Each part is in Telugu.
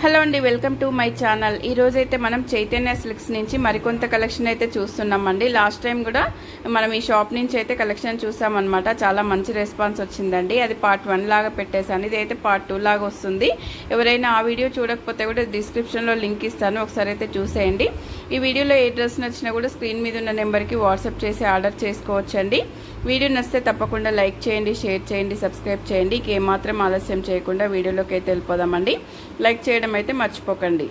హలో అండి, వెల్కమ్ టు మై ఛానల్. ఈ రోజు అయితే మనం చైతన్య సిల్క్స్ నుంచి మరికొంత కలెక్షన్ అయితే చూస్తున్నామండి. లాస్ట్ టైం కూడా మనం ఈ షాప్ నుంచి అయితే కలెక్షన్ చూసామన్నమాట. చాలా మంచి రెస్పాన్స్ వచ్చిందండి. అది పార్ట్ 1 లాగా పెట్టేశాను. ఇది అయితే పార్ట్ 2 లాగా వస్తుంది. ఎవరైనా ఆ వీడియో చూడకపోతే కూడా డిస్క్రిప్షన్లో లింక్ ఇస్తాను, ఒకసారి అయితే చూసేయండి. ఈ వీడియోలో ఏ డ్రెస్ నచ్చినా కూడా స్క్రీన్ మీద ఉన్న నెంబర్కి వాట్సాప్ చేసి ఆర్డర్ చేసుకోవచ్చండి. వీడియో నచ్చితే తప్పకుండా లైక్ చేయండి, షేర్ చేయండి, సబ్స్క్రైబ్ చేయండి. ఏమాత్రం ఆలస్యం చేయకుండా వీడియోలోకి అయితే వెళ్ళిపోదామండి. లైక్ చేయడం అయితే మర్చిపోకండి.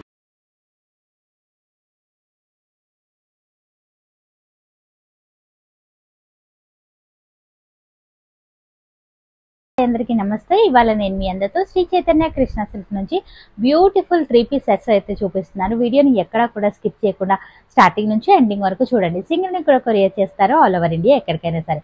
అందరికీ నమస్తే. ఇవాళ నేను మీ అందరితో శ్రీ చైతన్య కృష్ణ సిల్క్ నుంచి బ్యూటిఫుల్ 3-piece సెట్స్ అయితే చూపిస్తున్నాను. వీడియోని ఎక్కడా కూడా స్కిప్ చేయకుండా స్టార్టింగ్ నుంచి ఎండింగ్ వరకు చూడండి. సింగిల్ ని కూడా కొరియర్ చేస్తారు ఆల్ ఓవర్ ఇండియా, ఎక్కడికైనా సరే.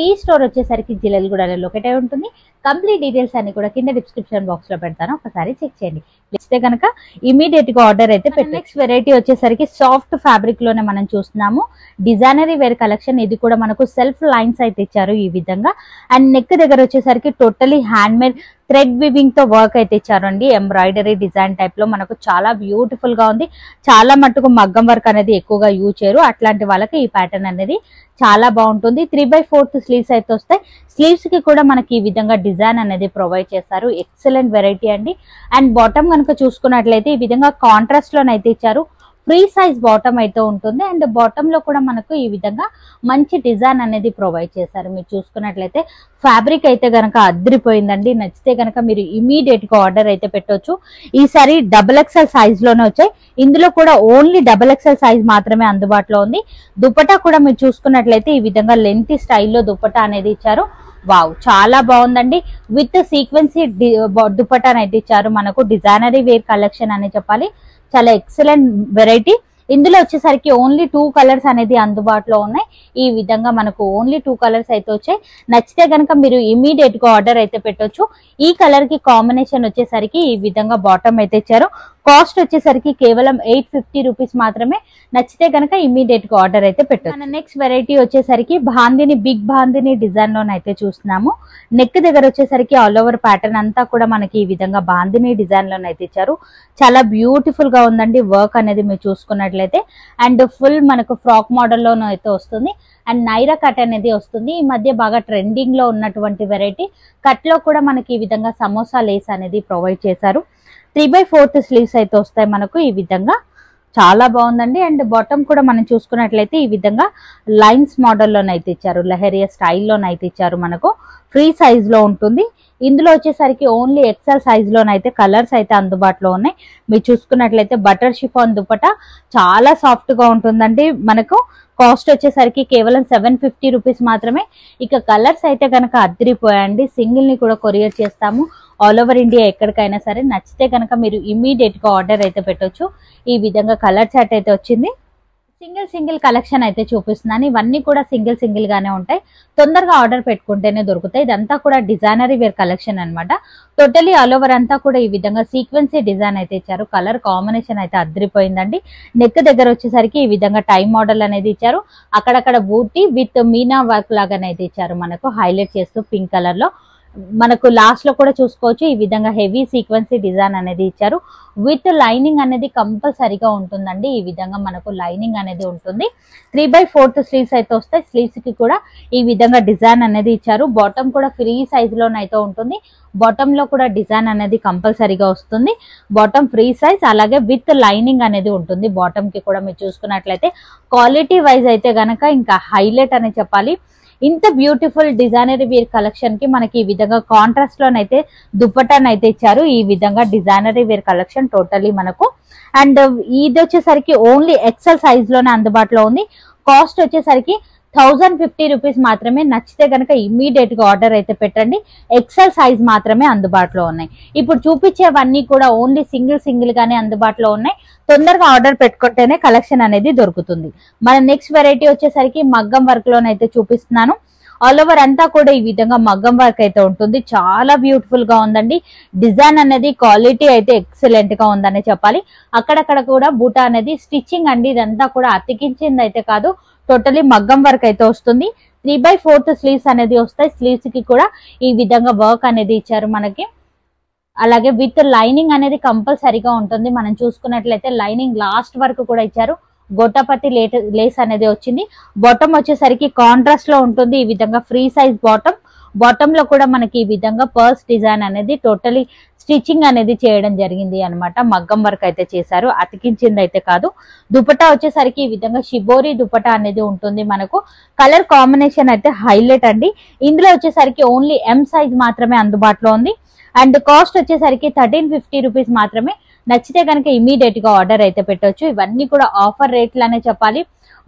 ఈ స్టోర్ వచ్చేసరికి జిల్లెలగూడలో లొకేట్ అయి ఉంటుంది. కంప్లీట్ డీటెయిల్స్ అన్ని కూడా కింద డిస్క్రిప్షన్ బాక్స్ లో పెడతాను, ఒకసారి చెక్ చేయండి. ఇస్తే కనుక ఇమీడియట్ గా ఆర్డర్ అయితే పెట్టండి. నెక్స్ట్ వెరైటీ వచ్చేసరికి సాఫ్ట్ ఫ్యాబ్రిక్ లోనే మనం చూస్తున్నాము. Designer wear collection. ఇది కూడా మనకు సెల్ఫ్ లైన్స్ అయితే ఇచ్చారు ఈ విధంగా. అండ్ నెక్ దగ్గర వచ్చేసరికి totally hand made thread weaving తో వర్క్ అయితే ఇచ్చారండి. ఎంబ్రాయిడరీ డిజైన్ టైప్ లో మనకు చాలా బ్యూటిఫుల్ గా ఉంది. చాలా మట్టుకు మగ్గం వర్క్ అనేది ఎక్కువగా యూజ్ చేయరు. అట్లాంటి వాళ్ళకి ఈ ప్యాటర్న్ అనేది చాలా బాగుంటుంది. 3/4 స్లీవ్స్ అయితే వస్తాయి. స్లీవ్స్ కి కూడా మనకి ఈ విధంగా డిజైన్ అనేది ప్రొవైడ్ చేస్తారు. ఎక్సలెంట్ వెరైటీ అండి. అండ్ బాటమ్ కనుక చూసుకున్నట్లయితే ఈ విధంగా కాంట్రాస్ట్ లోనైతే ఇచ్చారు. ఫ్రీ సైజ్ బాటమ్ అయితే ఉంటుంది. అండ్ బాటమ్ లో కూడా మనకు ఈ విధంగా మంచి డిజైన్ అనేది ప్రొవైడ్ చేశారు. మీరు చూసుకున్నట్లయితే ఫ్యాబ్రిక్ అయితే గనక అద్దరిపోయిందండి. నచ్చితే గనక మీరు ఇమీడియట్ గా ఆర్డర్ అయితే పెట్టొచ్చు. ఈసారి XXL సైజ్ లోనే వచ్చాయి. ఇందులో కూడా ఓన్లీ XXL సైజ్ మాత్రమే అందుబాటులో ఉంది. దుపట్టా కూడా మీరు చూసుకున్నట్లయితే ఈ విధంగా లెంతీ స్టైల్లో దుపట్టా అనేది ఇచ్చారు. వావ్, చాలా బాగుందండి. విత్ సీక్వెన్సీ దుపట్టాను అయితే ఇచ్చారు. మనకు డిజైనరీ వేర్ కలెక్షన్ అని చెప్పాలి. చాలా ఎక్సలెంట్ వెరైటీ. ఇందులో వచ్చేసరికి ఓన్లీ 2 కలర్స్ అనేది అందుబాటులో ఉన్నాయి. ఈ విధంగా మనకు ఓన్లీ 2 కలర్స్ అయితే వచ్చాయి. నచ్చితే కనుక మీరు ఇమీడియట్ గా ఆర్డర్ అయితే పెట్టొచ్చు. ఈ కలర్ కి కాంబినేషన్ వచ్చేసరికి ఈ విధంగా బాటమ్ అయితే ఇచ్చారు. కాస్ట్ వచ్చేసరికి కేవలం 850 రూపీస్ మాత్రమే. నచ్చితే కనుక ఇమీడియట్ గా ఆర్డర్ అయితే పెట్టొచ్చు. మన నెక్స్ట్ వెరైటీ వచ్చేసరికి బాందిని, బిగ్ బాందిని డిజైన్ లోనైతే చూస్తున్నాము. నెక్ దగ్గర వచ్చేసరికి ఆల్ ఓవర్ ప్యాటర్న్ అంతా కూడా మనకి ఈ విధంగా బాందిని డిజైన్ లోనైతే ఇచ్చారు. చాలా బ్యూటిఫుల్ గా ఉందండి వర్క్ అనేది మీరు చూసుకున్నట్లయితే. అండ్ ఫుల్ మనకు ఫ్రాక్ మోడల్ లోనూ అయితే వస్తుంది. అండ్ నైరా కట్ అనేది వస్తుంది. ఈ మధ్య బాగా ట్రెండింగ్ లో ఉన్నటువంటి వెరైటీ. కట్ లో కూడా మనకి ఈ విధంగా సమోసా లేస్ అనేది ప్రొవైడ్ చేశారు. 3/4 స్లీవ్స్ అయితే వస్తాయి మనకు ఈ విధంగా. చాలా బాగుందండి. అండ్ బాటమ్ కూడా మనం చూసుకున్నట్లయితే ఈ విధంగా లైన్స్ మోడల్లోనైతే ఇచ్చారు. లెహరియా స్టైల్లోనైతే ఇచ్చారు. మనకు ఫ్రీ సైజ్ లో ఉంటుంది. ఇందులో వచ్చేసరికి ఓన్లీ XL సైజ్ లోనైతే కలర్స్ అయితే అందుబాటులో ఉన్నాయి. మీరు చూసుకున్నట్లయితే బటర్ షిఫాన్ దుపట్టా చాలా సాఫ్ట్ గా ఉంటుందండి. మనకు కాస్ట్ వచ్చేసరికి కేవలం 750 రూపీస్ మాత్రమే. ఇక కలర్స్ అయితే కనుక అద్దరిపోయాయండి. సింగిల్ ని కూడా కొరియర్ చేస్తాము ఆల్ ఓవర్ ఇండియా, ఎక్కడికైనా సరే. నచ్చితే కనుక మీరు ఇమీడియట్ గా ఆర్డర్ అయితే పెట్టొచ్చు. ఈ విధంగా కలర్ చార్ట్ అయితే వచ్చింది. సింగిల్ కలెక్షన్ అయితే చూపిస్తున్నాను. ఇవన్నీ కూడా సింగిల్ గానే ఉంటాయి. తొందరగా ఆర్డర్ పెట్టుకుంటేనే దొరుకుతాయి. ఇదంతా కూడా డిజైనరీ వేర్ కలెక్షన్ అనమాట. టోటలీ ఆల్ ఓవర్ అంతా కూడా ఈ విధంగా సీక్వెన్సీ డిజైన్ అయితే ఇచ్చారు. కలర్ కాంబినేషన్ అయితే అద్దరిపోయిందండి. నెక్ దగ్గర వచ్చేసరికి ఈ విధంగా టై మోడల్ అనేది ఇచ్చారు. అక్కడక్కడ బూటీ విత్ మీనా వర్క్ లాగానైతే ఇచ్చారు. మనకు హైలైట్ చేస్తూ పింక్ కలర్ లో. మనకు లాస్ట్ లో కూడా చూసుకోవచ్చు ఈ విధంగా హెవీ సీక్వెన్సీ డిజైన్ అనేది ఇచ్చారు. విత్ లైనింగ్ అనేది కంపల్సరీగా ఉంటుందండి. ఈ విధంగా మనకు లైనింగ్ అనేది ఉంటుంది. 3/4 స్లీవ్స్ అయితే వస్తాయి. స్లీవ్స్ కి కూడా ఈ విధంగా డిజైన్ అనేది ఇచ్చారు. బాటమ్ కూడా ఫ్రీ సైజ్ లోనైతే ఉంటుంది. బాటమ్ లో కూడా డిజైన్ అనేది కంపల్సరీగా వస్తుంది. బాటమ్ ఫ్రీ సైజ్, అలాగే విత్ లైనింగ్ అనేది ఉంటుంది. బాటమ్ కి కూడా మీరు చూసుకున్నట్లయితే క్వాలిటీ వైజ్ అయితే గనక ఇంకా హైలైట్ అని చెప్పాలి. ఇంత బ్యూటిఫుల్ డిజైనరీ వేర్ కలెక్షన్ కి మనకి ఈ విధంగా కాంట్రాస్ట్ లోనైతే దుపట్టానైతే ఇచ్చారు. ఈ విధంగా డిజైనరీ వేర్ కలెక్షన్ టోటలీ మనకు. అండ్ ఇది వచ్చేసరికి ఓన్లీ XL సైజ్ లోనే అందుబాటులో ఉంది. కాస్ట్ వచ్చేసరికి 1050 రూపీస్ మాత్రమే. నచ్చితే కనుక ఇమీడియట్ గా ఆర్డర్ అయితే పెట్టండి. XL సైజ్ మాత్రమే అందుబాటులో ఉన్నాయి. ఇప్పుడు చూపించేవన్నీ కూడా ఓన్లీ సింగిల్ గానే అందుబాటులో ఉన్నాయి. తొందరగా ఆర్డర్ పెట్టుకుంటేనే కలెక్షన్ అనేది దొరుకుతుంది. మన నెక్స్ట్ వెరైటీ వచ్చేసరికి మగ్గం వర్క్ లోనైతే చూపిస్తున్నాను. ఆల్ ఓవర్ అంతా కూడా ఈ విధంగా మగ్గం వర్క్ అయితే ఉంటుంది. చాలా బ్యూటిఫుల్ గా ఉందండి. డిజైన్ అనేది క్వాలిటీ అయితే ఎక్సలెంట్ గా ఉందని చెప్పాలి. అక్కడక్కడ కూడా బూటా అనేది స్టిచ్చింగ్ అండి. ఇదంతా కూడా అతికించింది అయితే కాదు, టోటలీ మగ్గం వర్క్ అయితే వస్తుంది. 3/4 స్లీవ్స్ అనేది వస్తాయి. స్లీవ్స్ కి కూడా ఈ విధంగా వర్క్ అనేది ఇచ్చారు మనకి. అలాగే విత్ లైనింగ్ అనేది కంపల్సరీగా ఉంటుంది. మనం చూసుకున్నట్లయితే లైనింగ్ లాస్ట్ వరకు కూడా ఇచ్చారు. గొట్టపతి లేస్ అనేది వచ్చింది. బాటమ్ వచ్చేసరికి కాంట్రాస్ట్ లో ఉంటుంది. ఈ విధంగా ఫ్రీ సైజ్ బాటమ్ లో కూడా మనకి ఈ విధంగా పర్స్ డిజైన్ అనేది టోటలీ స్టిచ్చింగ్ అనేది చేయడం జరిగింది అన్నమాట. మగ్గం వర్క్ అయితే చేశారు, అతికించింది అయితే కాదు. దుపట్టా వచ్చేసరికి ఈ విధంగా షిబోరి దుపట్టా అనేది ఉంటుంది. మనకు కలర్ కాంబినేషన్ అయితే హైలైట్ అండి. ఇందులో వచ్చేసరికి ఓన్లీ ఎం సైజ్ మాత్రమే అందుబాటులో ఉంది. అండ్ కాస్ట్ వచ్చేసరికి 1350 రూపీస్ మాత్రమే. నచ్చితే కనుక ఇమీడియట్ గా ఆర్డర్ అయితే పెట్టవచ్చు. ఇవన్నీ కూడా ఆఫర్ రేట్లనే చెప్పాలి.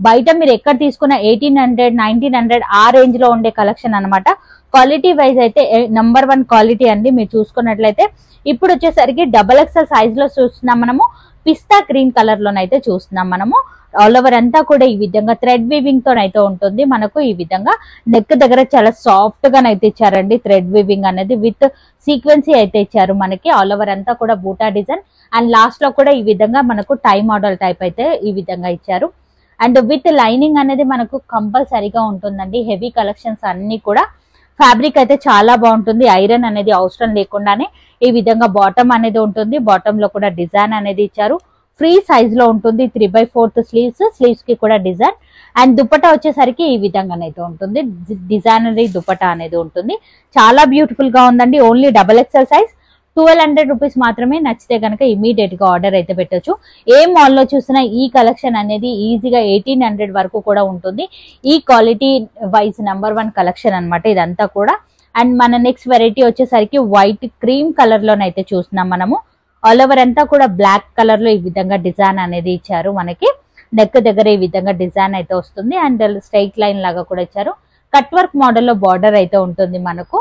బయట మీరు ఎక్కడ తీసుకున్న 1800, 1900 ఆ రేంజ్ లో ఉండే కలెక్షన్ అన్నమాట. క్వాలిటీ వైజ్ అయితే నంబర్ 1 క్వాలిటీ అండి. మీరు చూసుకున్నట్లయితే ఇప్పుడు వచ్చేసరికి XXL సైజ్ లో చూస్తున్నాం మనము. పిస్తా గ్రీన్ కలర్ లోనైతే చూస్తున్నాం మనము. ఆల్ ఓవర్ అంతా కూడా ఈ విధంగా థ్రెడ్ వీవింగ్ తోనైతే ఉంటుంది. మనకు ఈ విధంగా నెక్ దగ్గర చాలా సాఫ్ట్ గానైతే ఇచ్చారండి. థ్రెడ్ వీవింగ్ అనేది విత్ సీక్వెన్సీ అయితే ఇచ్చారు మనకి. ఆల్ ఓవర్ అంతా కూడా బూటా డిజైన్ అండ్ లాస్ట్ లో కూడా ఈ విధంగా మనకు టై మోడల్ టైప్ అయితే ఈ విధంగా ఇచ్చారు. అండ్ విత్ లైనింగ్ అనేది మనకు కంపల్సరీగా ఉంటుందండి. హెవీ కలెక్షన్స్ అన్ని కూడా ఫ్యాబ్రిక్ అయితే చాలా బాగుంటుంది. ఐరన్ అనేది అవసరం లేకుండానే ఈ విధంగా బాటమ్ అనేది ఉంటుంది. బాటమ్ లో కూడా డిజైన్ అనేది ఇచ్చారు. ఫ్రీ సైజ్ లో ఉంటుంది. 3/4 స్లీవ్స్ కి కూడా డిజైన్. అండ్ దుపట్టా వచ్చేసరికి ఈ విధంగానైతే ఉంటుంది. డిజైనరీ దుపట్టా అనేది ఉంటుంది. చాలా బ్యూటిఫుల్ గా ఉందండి. ఓన్లీ XXL సైజ్ 1200 రూపీస్ మాత్రమే. నచ్చితే కనుక ఇమీడియట్ గా ఆర్డర్ అయితే పెట్టొచ్చు. ఏ మాల్లో చూసినా ఈ కలెక్షన్ అనేది ఈజీగా 1800 వరకు కూడా ఉంటుంది. ఈ క్వాలిటీ వైజ్ నంబర్ 1 కలెక్షన్ అన్నమాట ఇదంతా కూడా. అండ్ మన నెక్స్ట్ వెరైటీ వచ్చేసరికి వైట్ క్రీమ్ కలర్ లోనైతే చూస్తున్నాం మనము. ఆల్ ఓవర్ అంతా కూడా బ్లాక్ కలర్ లో ఈ విధంగా డిజైన్ అనేది ఇచ్చారు మనకి. నెక్ దగ్గర ఈ విధంగా డిజైన్ అయితే వస్తుంది. అండ్ స్ట్రైట్ లైన్ లాగా కూడా ఇచ్చారు. కట్ వర్క్ మోడల్ లో బార్డర్ అయితే ఉంటుంది మనకు.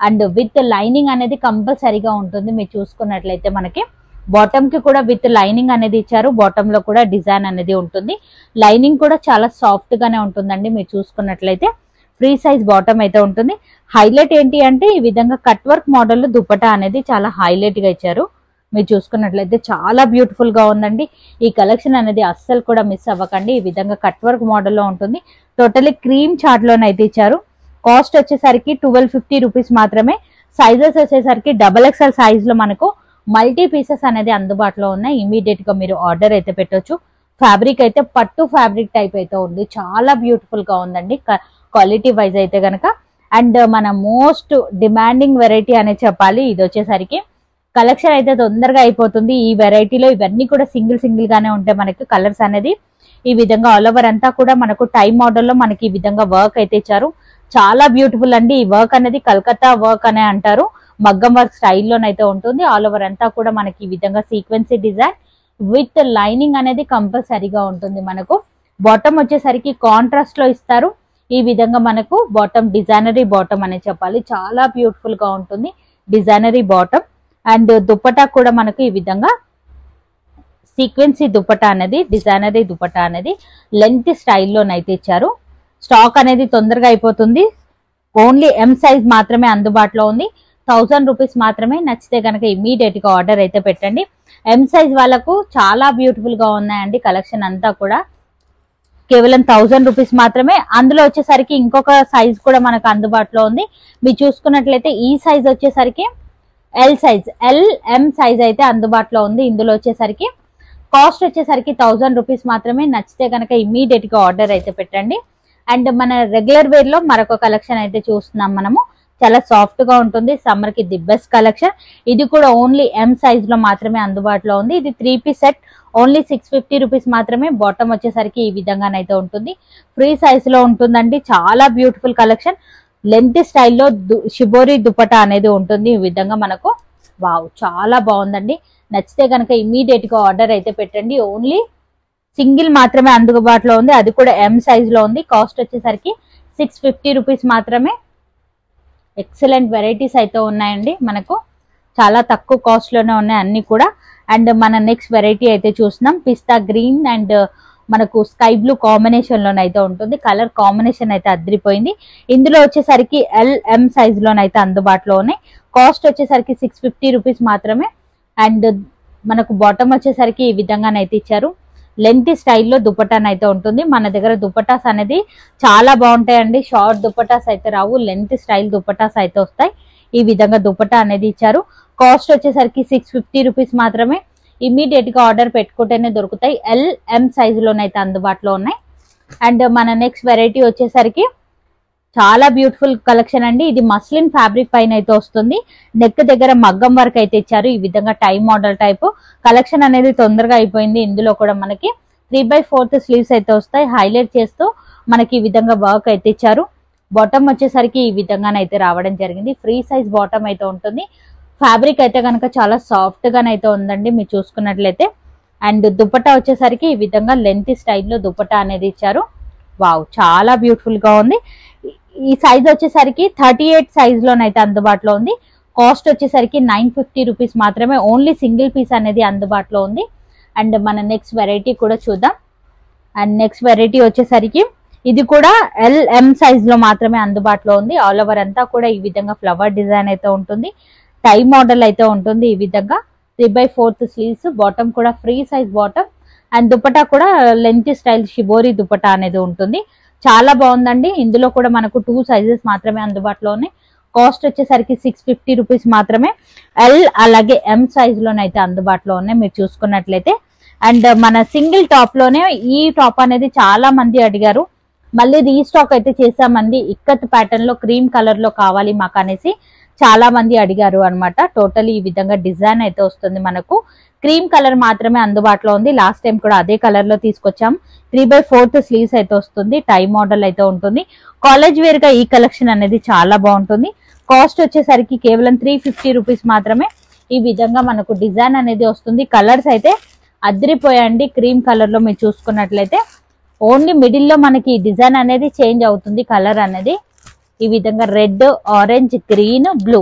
అండ్ విత్ లైనింగ్ అనేది కంపల్సరీగా ఉంటుంది. మీరు చూసుకున్నట్లయితే మనకి బాటమ్ కి కూడా విత్ లైనింగ్ అనేది ఇచ్చారు. బాటమ్ లో కూడా డిజైన్ అనేది ఉంటుంది. లైనింగ్ కూడా చాలా సాఫ్ట్ గానే ఉంటుందండి. మీరు చూసుకున్నట్లయితే ఫ్రీ సైజ్ బాటమ్ అయితే ఉంటుంది. హైలైట్ ఏంటి అంటే ఈ విధంగా కట్ వర్క్ మోడల్ దుపట్టా అనేది చాలా హైలైట్ గా ఇచ్చారు. మీరు చూసుకున్నట్లయితే చాలా బ్యూటిఫుల్ గా ఉందండి. ఈ కలెక్షన్ అనేది అస్సలు కూడా మిస్ అవ్వకండి. ఈ విధంగా కట్ వర్క్ మోడల్లో ఉంటుంది. టోటలీ క్రీమ్ చార్ట్ లోనైతే ఇచ్చారు. కాస్ట్ వచ్చేసరికి 1250 రూపీస్ మాత్రమే. సైజెస్ వచ్చేసరికి XXL సైజ్ లో మనకు మల్టీ పీసెస్ అనేది అందుబాటులో ఉన్నాయి. ఇమీడియట్ గా మీరు ఆర్డర్ అయితే పెట్టొచ్చు. ఫ్యాబ్రిక్ అయితే పట్టు ఫ్యాబ్రిక్ టైప్ అయితే ఉంది. చాలా బ్యూటిఫుల్ గా ఉందండి క్వాలిటీ వైజ్ అయితే గనక. అండ్ మన మోస్ట్ డిమాండింగ్ వెరైటీ అనే చెప్పాలి. ఇది వచ్చేసరికి కలెక్షన్ అయితే తొందరగా అయిపోతుంది. ఈ వెరైటీలో ఇవన్నీ కూడా సింగిల్ గానే ఉంటాయి మనకి కలర్స్ అనేది. ఈ విధంగా ఆల్ ఓవర్ అంతా కూడా మనకు టై మోడల్లో మనకి ఈ విధంగా వర్క్ అయితే ఇచ్చారు. చాలా బ్యూటిఫుల్ అండి. ఈ వర్క్ అనేది కలకత్తా వర్క్ అనే అంటారు. మగ్గం వర్క్ స్టైల్లోనైతే ఉంటుంది. ఆల్ ఓవర్ అంతా కూడా మనకి ఈ విధంగా సీక్వెన్సీ డిజైన్ విత్ లైనింగ్ అనేది కంపల్సరీగా ఉంటుంది. మనకు బాటమ్ వచ్చేసరికి కాంట్రాస్ట్ లో ఇస్తారు. ఈ విధంగా మనకు బాటమ్ డిజైనరీ బాటమ్ అనే చెప్పాలి. చాలా బ్యూటిఫుల్ గా ఉంటుంది డిజైనరీ బాటమ్. అండ్ దుపట్టా కూడా మనకు ఈ విధంగా సీక్వెన్సీ దుపట్టా అనేది డిజైనరీ దుపట్టా అనేది లెంత్ స్టైల్లోనైతే ఇచ్చారు. స్టాక్ అనేది తొందరగా అయిపోతుంది. ఓన్లీ ఎం సైజ్ మాత్రమే అందుబాటులో ఉంది. 1000 రూపీస్ మాత్రమే. నచ్చితే కనుక ఇమీడియట్ గా ఆర్డర్ అయితే పెట్టండి. ఎం సైజ్ వాళ్ళకు చాలా బ్యూటిఫుల్ గా ఉన్నాయండి కలెక్షన్ అంతా కూడా. కేవలం 1000 రూపీస్ మాత్రమే. అందులో వచ్చేసరికి ఇంకొక సైజ్ కూడా మనకు అందుబాటులో ఉంది. మీరు చూసుకున్నట్లయితే ఈ సైజ్ వచ్చేసరికి ఎల్ సైజ్, ఎం సైజ్ అయితే అందుబాటులో ఉంది. ఇందులో వచ్చేసరికి కాస్ట్ వచ్చేసరికి 1000 రూపీస్ మాత్రమే. నచ్చితే కనుక ఇమీడియట్ గా ఆర్డర్ అయితే పెట్టండి. అండ్ మన రెగ్యులర్ వేర్ లో మరొక కలెక్షన్ అయితే చూస్తున్నాం మనము. చాలా సాఫ్ట్ గా ఉంటుంది. సమ్మర్ కి ది బెస్ట్ కలెక్షన్. ఇది కూడా ఓన్లీ ఎం సైజ్ లో మాత్రమే అందుబాటులో ఉంది. ఇది 3 పీస్ సెట్. ఓన్లీ 650 రూపీస్ మాత్రమే. బాటమ్ వచ్చేసరికి ఈ విధంగానైతే ఉంటుంది. ఫ్రీ సైజ్ లో ఉంటుందండి. చాలా బ్యూటిఫుల్ కలెక్షన్. లెంత్ స్టైల్లో షిబోరి దుపట్టా అనేది ఉంటుంది. ఈ విధంగా మనకు వావ్ చాలా బాగుందండి. నచ్చితే కనుక ఇమీడియట్ గా ఆర్డర్ అయితే పెట్టండి. ఓన్లీ సింగిల్ మాత్రమే అందుబాటులో ఉంది. అది కూడా ఎం సైజ్ లో ఉంది. కాస్ట్ వచ్చేసరికి 650 రూపీస్ మాత్రమే. ఎక్సలెంట్ వెరైటీస్ అయితే ఉన్నాయండి మనకు. చాలా తక్కువ కాస్ట్ లోనే ఉన్నాయి అన్ని కూడా. అండ్ మన నెక్స్ట్ వెరైటీ అయితే చూస్తున్నాం. పిస్తా గ్రీన్ అండ్ మనకు స్కై బ్లూ కాంబినేషన్ లోనైతే ఉంటుంది. కలర్ కాంబినేషన్ అయితే అదిరిపోయింది. ఇందులో వచ్చేసరికి ఎం సైజ్ లోనైతే అందుబాటులో ఉన్నాయి. కాస్ట్ వచ్చేసరికి 650 రూపీస్ మాత్రమే. అండ్ మనకు బాటమ్ వచ్చేసరికి ఈ విధంగానైతే ఇచ్చారు. లెంత్ స్టైల్లో దుపట్టానైతే ఉంటుంది. మన దగ్గర దుపట్టాస్ అనేది చాలా బాగుంటాయండి. షార్ట్ దుపట్టాస్ అయితే రావు. లెంత్ స్టైల్ దుపట్టాస్ అయితే వస్తాయి. ఈ విధంగా దుపట్టా అనేది ఇచ్చారు. కాస్ట్ వచ్చేసరికి 650 రూపీస్ మాత్రమే. ఇమీడియట్ గా ఆర్డర్ పెట్టుకుంటేనే దొరుకుతాయి. LM సైజులోనైతే అందుబాటులో ఉన్నాయి. అండ్ మన నెక్స్ట్ వెరైటీ వచ్చేసరికి చాలా బ్యూటిఫుల్ కలెక్షన్ అండి. ఇది మస్లిన్ ఫ్యాబ్రిక్ పైన అయితే వస్తుంది. నెక్ దగ్గర మగ్గం వర్క్ అయితే ఇచ్చారు. ఈ విధంగా టై మోడల్ టైప్ కలెక్షన్ అనేది తొందరగా అయిపోయింది. ఇందులో కూడా మనకి 3/4 స్లీవ్స్ అయితే వస్తాయి. హైలైట్ చేస్తూ మనకి ఈ విధంగా వర్క్ అయితే ఇచ్చారు. బాటమ్ వచ్చేసరికి ఈ విధంగానైతే రావడం జరిగింది. ఫ్రీ సైజ్ బాటమ్ అయితే ఉంటుంది. ఫ్యాబ్రిక్ అయితే కనుక చాలా సాఫ్ట్ గానైతే ఉందండి మీరు చూసుకున్నట్లయితే. అండ్ దుపట్టా వచ్చేసరికి ఈ విధంగా లెంత్ స్టైల్లో దుపట్టా అనేది ఇచ్చారు. వావ్, చాలా బ్యూటిఫుల్ గా ఉంది. ఈ సైజ్ వచ్చేసరికి 38 సైజ్ లోనైతే అందుబాటులో ఉంది. కాస్ట్ వచ్చేసరికి 950 రూపీస్ మాత్రమే. ఓన్లీ సింగిల్ పీస్ అనేది అందుబాటులో ఉంది. అండ్ మన నెక్స్ట్ వెరైటీ కూడా చూద్దాం. అండ్ నెక్స్ట్ వెరైటీ వచ్చేసరికి ఇది కూడా LM సైజ్ లో మాత్రమే అందుబాటులో ఉంది. ఆల్ ఓవర్ అంతా కూడా ఈ విధంగా ఫ్లవర్ డిజైన్ అయితే ఉంటుంది. టై మోడల్ అయితే ఉంటుంది. ఈ విధంగా 3/4 స్లీవ్స్, బాటమ్ కూడా free size bottom. And dupatta కూడా లెంత్ స్టైల్ షిబోరి దుపట్టా అనేది ఉంటుంది. చాలా బాగుందండి. ఇందులో కూడా మనకు 2 సైజెస్ మాత్రమే అందుబాటులో ఉన్నాయి. కాస్ట్ వచ్చేసరికి 650 రూపీస్ మాత్రమే. L అలాగే M సైజ్ లోనైతే అందుబాటులో ఉన్నాయి మీరు చూసుకున్నట్లయితే. అండ్ మన సింగిల్ టాప్ లోనే ఈ టాప్ అనేది చాలా మంది అడిగారు. మళ్ళీ రీస్టాక్ అయితే చేసామండి. ఇక్కత్ ప్యాటర్న్ లో క్రీమ్ కలర్ లో కావాలి మాకు అనేసి చాలా మంది అడిగారు అనమాట. టోటలీ ఈ విధంగా డిజైన్ అయితే వస్తుంది. మనకు క్రీమ్ కలర్ మాత్రమే అందుబాటులో ఉంది. లాస్ట్ టైం కూడా అదే కలర్ లో తీసుకొచ్చాం. 3/4 స్లీవ్స్ అయితే వస్తుంది. టై మోడల్ అయితే ఉంటుంది. కాలేజ్ వేర్ గా ఈ కలెక్షన్ అనేది చాలా బాగుంటుంది. కాస్ట్ వచ్చేసరికి కేవలం 350 రూపీస్ మాత్రమే. ఈ విధంగా మనకు డిజైన్ అనేది వస్తుంది. కలర్స్ అయితే అదిరిపోయండి. క్రీమ్ కలర్ లో మీరు చూసుకున్నట్లయితే ఓన్లీ మిడిల్ లో మనకి డిజైన్ అనేది చేంజ్ అవుతుంది. కలర్ అనేది ఈ విధంగా red, orange, green, blue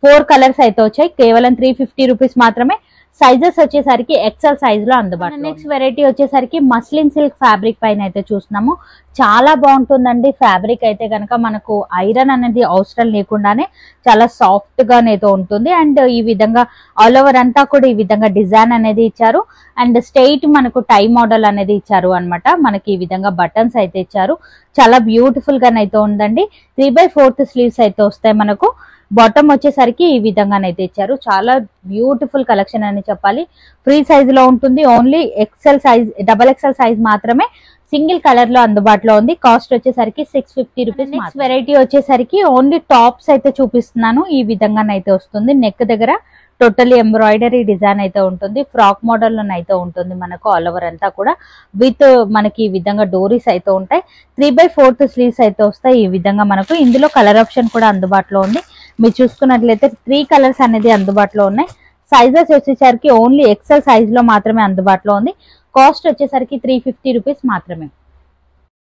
4 colours అయితే వచ్చాయి. కేవలం 350 రూపీస్ మాత్రమే. సైజెస్ వచ్చేసరికి XL సైజ్ లో అందుబాటులో. నెక్స్ట్ వెరైటీ వచ్చేసరికి మస్లిన్ సిల్క్ ఫ్యాబ్రిక్ పైన అయితే చూస్తున్నాము. చాలా బాగుంటుందండి. ఫ్యాబ్రిక్ అయితే కనుక మనకు ఐరన్ అనేది అవసరం లేకుండానే చాలా సాఫ్ట్ గానైతే ఉంటుంది. అండ్ ఈ విధంగా ఆల్ ఓవర్ అంతా కూడా ఈ విధంగా డిజైన్ అనేది ఇచ్చారు. అండ్ స్ట్రైట్ మనకు టై మోడల్ అనేది ఇచ్చారు అనమాట. మనకి ఈ విధంగా బటన్స్ అయితే ఇచ్చారు. చాలా బ్యూటిఫుల్ గానైతే ఉందండి. 3/4 స్లీవ్స్ అయితే వస్తాయి మనకు. బాటమ్ వచ్చేసరికి ఈ విధంగానైతే ఇచ్చారు. చాలా బ్యూటిఫుల్ కలెక్షన్ అని చెప్పాలి. ఫ్రీ సైజ్ లో ఉంటుంది. Only XL size, XXL size మాత్రమే సింగిల్ కలర్ లో అందుబాటులో ఉంది. కాస్ట్ వచ్చేసరికి 650 రూపీస్. నెక్స్ట్ వెరైటీ వచ్చేసరికి ఓన్లీ టాప్స్ అయితే చూపిస్తున్నాను. ఈ విధంగానైతే వస్తుంది. నెక్ దగ్గర టోటలీ ఎంబ్రాయిడరీ డిజైన్ అయితే ఉంటుంది. ఫ్రాక్ మోడల్ లోనైతే ఉంటుంది మనకు. ఆల్ ఓవర్ అంతా కూడా విత్ మనకి ఈ విధంగా డోరీస్ అయితే ఉంటాయి. 3/4 స్లీవ్స్ అయితే వస్తాయి. ఈ విధంగా మనకు ఇందులో కలర్ ఆప్షన్ కూడా అందుబాటులో ఉంది. మీరు చూసుకున్నట్లయితే 3 కలర్స్ అనేది అందుబాటులో ఉన్నాయి. సైజెస్ వచ్చేసరికి ఓన్లీ XL సైజ్ లో మాత్రమే అందుబాటులో ఉంది. కాస్ట్ వచ్చేసరికి 350 రూపీస్ మాత్రమే.